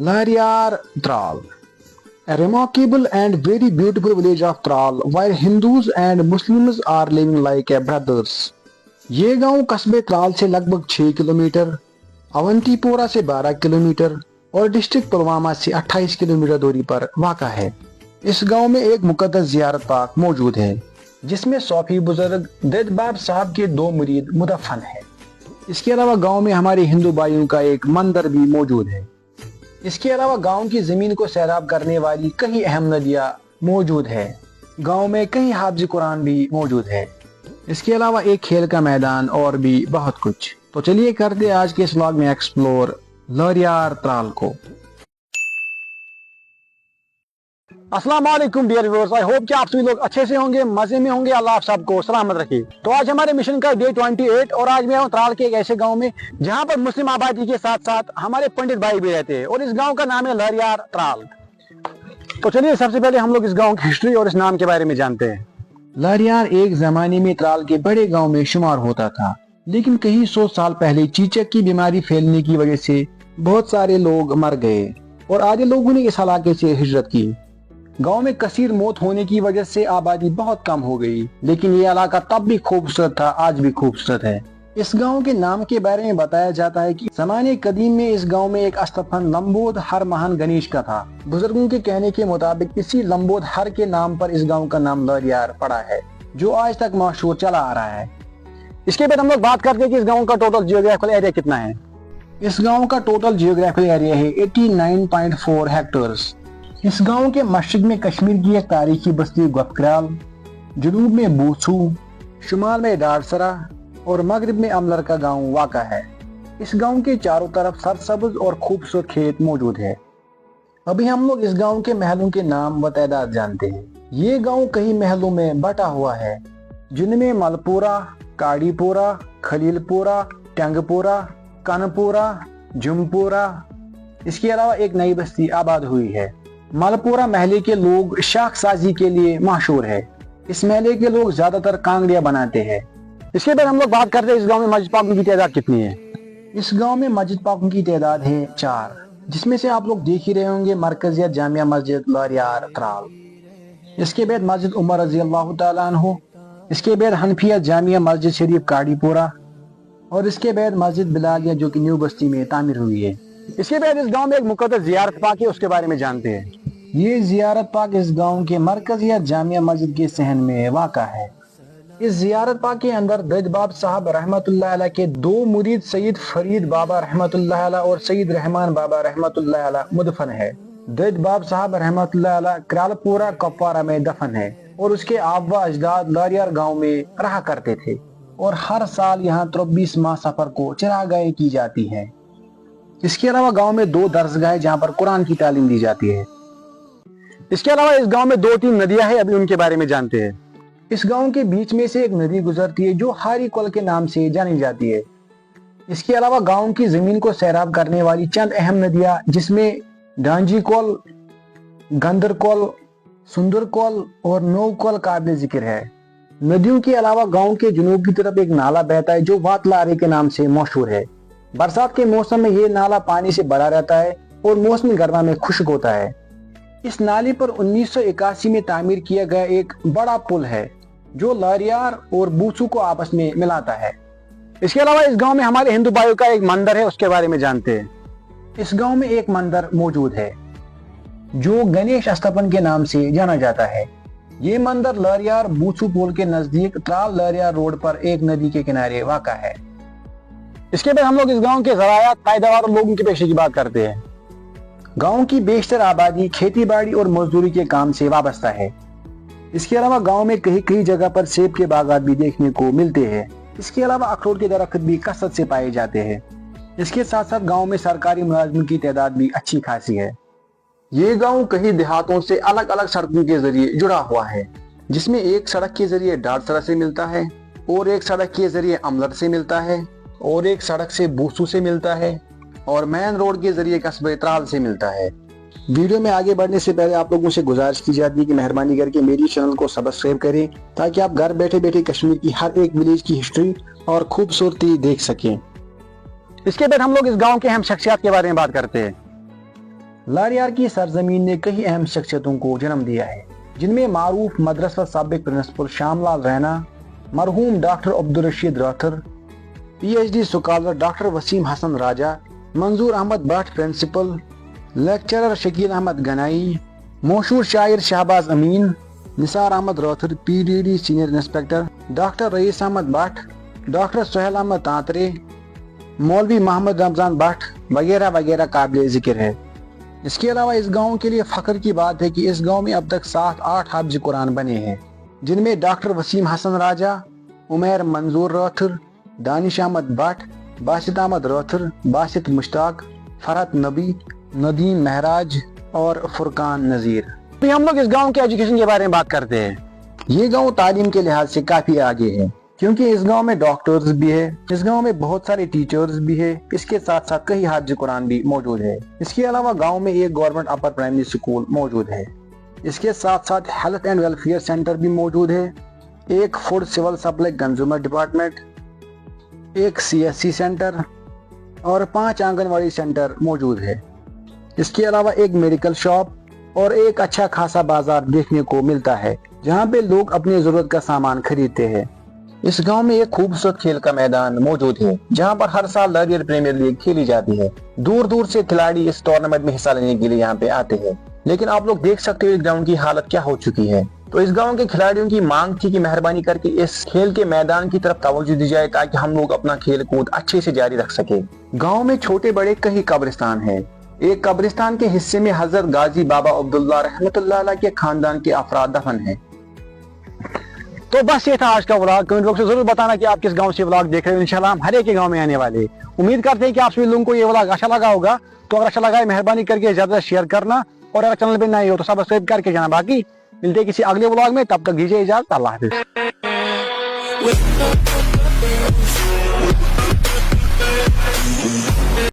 Laryar Tral, a remarkable and very beautiful village of Tral, where Hindus and Muslims are living like brothers. ये गांव कस्बे त्राल से लगभग 6 kilometre, Awantipora से 12 kilometre और डिस्ट्रिक्ट पुलवामा से 28 किलोमीटर दूरी पर वाक़ा है। इस गांव में एक मुक़द्दस ज़ियारत पाक मौजूद है, जिसमें सूफी बुजुर्ग दैदबाब साहब के 2 मुरीद मुदफन है। इसके अलावा गांव में हमारे हिंदू भाइयों का एक मंदिर भी मौजूद है। इसके अलावा गांव की ज़मीन को सैराब करने वाली कई अहम नदियाँ मौजूद है। गांव में कई हाफ़िज़ कुरान भी मौजूद है। इसके अलावा एक खेल का मैदान और भी बहुत कुछ। तो चलिए करते आज के इस व्लॉग में एक्सप्लोर लारियार त्राल को। अस्सलाम वालेकुम डियर व्यूअर्स, आई होप कि आप सभी लोग अच्छे से होंगे, मजे में होंगे। अल्लाह आप सबको सलामत रखे। तो आज हमारे मिशन का डे 28 और आज मैं हूँ त्राल के एक ऐसे गांव में जहां पर मुस्लिम आबादी के साथ साथ हमारे पंडित भाई भी रहते हैं और इस गांव का नाम है लारियार त्राल। तो चलिए सबसे पहले हम लोग इस गाँव की हिस्ट्री और इस नाम के बारे में जानते हैं। लारियार एक जमाने में त्राल के बड़े गाँव में शुमार होता था, लेकिन कई 100 साल पहले चीचक की बीमारी फैलने की वजह से बहुत सारे लोग मर गए और आधे लोगों ने इस इलाके से हिजरत की। गांव में कसीर मौत होने की वजह से आबादी बहुत कम हो गई, लेकिन ये इलाका तब भी खूबसूरत था, आज भी खूबसूरत है। इस गांव के नाम के बारे में बताया जाता है कि ज़माने कदीम में इस गांव में एक अस्तफन लंबोद हर महान गणेश का था। बुजुर्गों के कहने के मुताबिक इसी लंबोद हर के नाम पर इस गांव का नाम लारियार पड़ा है, जो आज तक मशहूर चला आ रहा है। इसके बाद हम लोग बात करते हैं कि इस गाँव का टोटल जियोग्राफिकल एरिया कितना है। इस गाँव का टोटल जियोग्राफिकल एरिया है 89.4 हेक्टेयर्स। इस गांव के मशरिक में कश्मीर की एक तारीखी बस्ती गफक्राल, जनूब में बूसू, शुमाल में डारसरा और मगरिब में अमलर का गांव वाक़ा है। इस गांव के चारों तरफ सरसब्ज और खूबसूरत खेत मौजूद है। अभी हम लोग इस गांव के महलों के नाम व तादाद जानते हैं। ये गांव कई महलों में बटा हुआ है, जिनमें मलपुरा, काड़ीपुरा, खलीलपुरा, टंगपुरा, कनपुरा, जुमपुरा। इसके अलावा एक नई बस्ती आबाद हुई है। मलपुरा महले के लोग शाख साजी के लिए मशहूर है। इस महले के लोग ज्यादातर कांगड़िया बनाते हैं। इसके बाद हम लोग बात करते हैं इस गांव में मस्जिद पाकों की तादाद कितनी है। इस गांव में मस्जिद पाकों की तादाद है 4, जिसमें से आप लोग देख ही रहे होंगे मरकजिया जामिया मस्जिद लारियार त्राल। इसके बाद मस्जिद उमर रज़ी अल्लाह तआला अन्हु। इसके बाद हनफिया जामिया मस्जिद शरीफ काड़ीपुरा और इसके बाद मस्जिद बिलालिया जो कि न्यू बस्ती में तामीर हुई है। इसके बाद इस गांव में एक मुक़द्दस ज़ियारत पाक है, उसके बारे में जानते हैं। ये ज़ियारत पाक इस गांव के मरकजिया जामिया मस्जिद के सहन में वाक़ा है। इस ज़ियारत पाक के अंदर दैदबाब साहब रहमतुल्लाह अलैह के 2 मुरीद सैयद फरीद बाबा रहमतुल्लाह अलैह और सैयद रहमान बाबा रहमतुल्लाह अलैह मुदफन है। दैदबाब साहब रहमतुल्लाह अलैह करालपुरा कप्पारा में दफन है और उसके आबा अजदाद लारियार गांव में रहा करते थे और हर साल यहाँ 23 माह सफर को चरागाहें की जाती है। इसके अलावा गांव में 2 दरसगाहें जहाँ पर कुरान की तालीम दी जाती है। इसके अलावा इस गांव में 2-3 नदियां हैं, अभी उनके बारे में जानते हैं। इस गांव के बीच में से एक नदी गुजरती है जो हारी कोल के नाम से जानी जाती है। इसके अलावा गांव की जमीन को सैराब करने वाली चंद अहम नदियां, जिसमें डांजी कोल, गंदर कोल, सुंदर कोल और नौ कोल काबिल जिक्र है। नदियों के अलावा गांव के जुनूब की तरफ एक नाला बहता है जो वातलारे के नाम से मशहूर है। बरसात के मौसम में ये नाला पानी से भरा रहता है और मौसमी गर्मा में खुश्क होता है। इस नाले पर 1981 में तामीर किया गया एक बड़ा पुल है जो लारियार और बूसू को आपस में मिलाता है। इसके अलावा इस गांव में हमारे हिंदू भाइयों का एक मंदिर है, उसके बारे में जानते हैं। इस गांव में एक मंदिर मौजूद है जो गणेश अस्तपन के नाम से जाना जाता है। ये मंदिर लारियार बूसू पुल के नजदीक त्राल लारियार रोड पर एक नदी के किनारे वाक़ा है। इसके बाद हम लोग इस गांव के ज़रायात, पैदावार और लोगों की पेशे की बात करते हैं। गांव की बेशतर आबादी खेती बाड़ी और मजदूरी के काम से वाबस्ता है। इसके अलावा गांव में कहीं कहीं जगह पर सेब के बागात भी देखने को मिलते हैं। इसके अलावा अखरोट के दरख्त भी कसरत से पाए जाते हैं। इसके साथ साथ गांव में सरकारी मुलाजिमों की तादाद भी अच्छी खासी है। ये गांव कई देहातों से अलग अलग सड़कों के जरिए जुड़ा हुआ है, जिसमें एक सड़क के जरिए डारसरा से मिलता है और एक सड़क के जरिए अमलर से मिलता है और एक सड़क से बूसू से मिलता है और मेन रोड के जरिए कस्बे त्राल से मिलता है। वीडियो में आगे बढ़ने से पहले आप लोगों से गुजारिश की जाती है कि मेहरबानी करके मेरी चैनल को सब्सक्राइब करें ताकि आप घर बैठे बैठे कश्मीर की हर एक विलेज की हिस्ट्री और खूबसूरती देख सकें। इसके बाद हम लोग इस गांव के अहम शख्सियत के बारे में बात करते हैं। लारियार की सरजमीन ने कई अहम शख्सियतों को जन्म दिया है, जिनमें मारूफ मदरसा साबिक प्रिंसिपल श्यामलाल रैना, मरहूम doctor Abdul Rashid Rather, PhD scholar doctor Wasim Hasan Raja, Manzoor Ahmad Bhat principal, lecturer Shakeel Ahmad Ganai, मशहूर शायर Shahbaz Amin, Nisar Ahmad Rather PDD senior inspector, doctor Raees Ahmad Bhat, doctor Sohail Ahmad Tantray, मौलवी मोहम्मद रमजान भट्ट वगैरह वगैरह काबिल जिक्र है। इसके अलावा इस गांव के लिए फख्र की बात है कि इस गांव में अब तक 7-8 हाफिज कुरान बने हैं, जिनमें डॉक्टर वसीम हसन राजा, उमैर मंजूर राठर, दानिश अहमद भट्ट, बासित अहमद राठर, बासित मुश्ताक, फरहत नबी, नदीम महराज और फुरकान नजीर। अभी हम लोग इस गांव के एजुकेशन के बारे में बात करते हैं। ये गांव तालीम के लिहाज से काफी आगे है, क्योंकि इस गांव में डॉक्टर्स भी है, इस गांव में बहुत सारे टीचर्स भी है, इसके साथ साथ कई हाफिज कुरान भी मौजूद है। इसके अलावा गांव में एक गवर्नमेंट अपर प्राइमरी स्कूल मौजूद है। इसके साथ साथ हेल्थ एंड वेलफेयर सेंटर भी मौजूद है, एक food civil supply consumer department, एक CSC सेंटर और 5 आंगनवाड़ी सेंटर मौजूद है। इसके अलावा एक मेडिकल शॉप और एक अच्छा खासा बाजार देखने को मिलता है, जहाँ पे लोग अपनी जरूरत का सामान खरीदते हैं। इस गांव में एक खूबसूरत खेल का मैदान मौजूद है, जहां पर हर साल लारियर प्रीमियर लीग खेली जाती है। दूर दूर से खिलाड़ी इस टूर्नामेंट में हिस्सा लेने के लिए यहाँ पे आते हैं, लेकिन आप लोग देख सकते हो इस ग्राउंड की हालत क्या हो चुकी है। तो इस गांव के खिलाड़ियों की मांग थी कि मेहरबानी करके इस खेल के मैदान की तरफ तवज्जो दी जाए, ताकि हम लोग अपना खेल कूद अच्छे से जारी रख सके। गाँव में छोटे बड़े कई कब्रिस्तान है। एक कब्रिस्तान के हिस्से में हजरत गाजी बाबा अब्दुल्ला रहमतुल्लाह अलैह के खानदान के अफराद दफन है। तो बस ये था आज का व्लॉग। कमेंट बॉक्स में जरूर बताना कि आप किस गांव से व्लॉग देख रहे हो। इंशाल्लाह हम हर एक के गांव में आने वाले। उम्मीद करते हैं कि आप सभी लोगों को ये व्लॉग अच्छा लगा होगा। तो अगर अच्छा लगा है मेहरबानी करके ज्यादा शेयर करना, और अगर चैनल पे नए हो तो सब्सक्राइब करके जाना। बाकी मिलते हैं किसी अगले व्लॉग में, तब तक दीजिए इजाजत। अल्लाह हाफिज।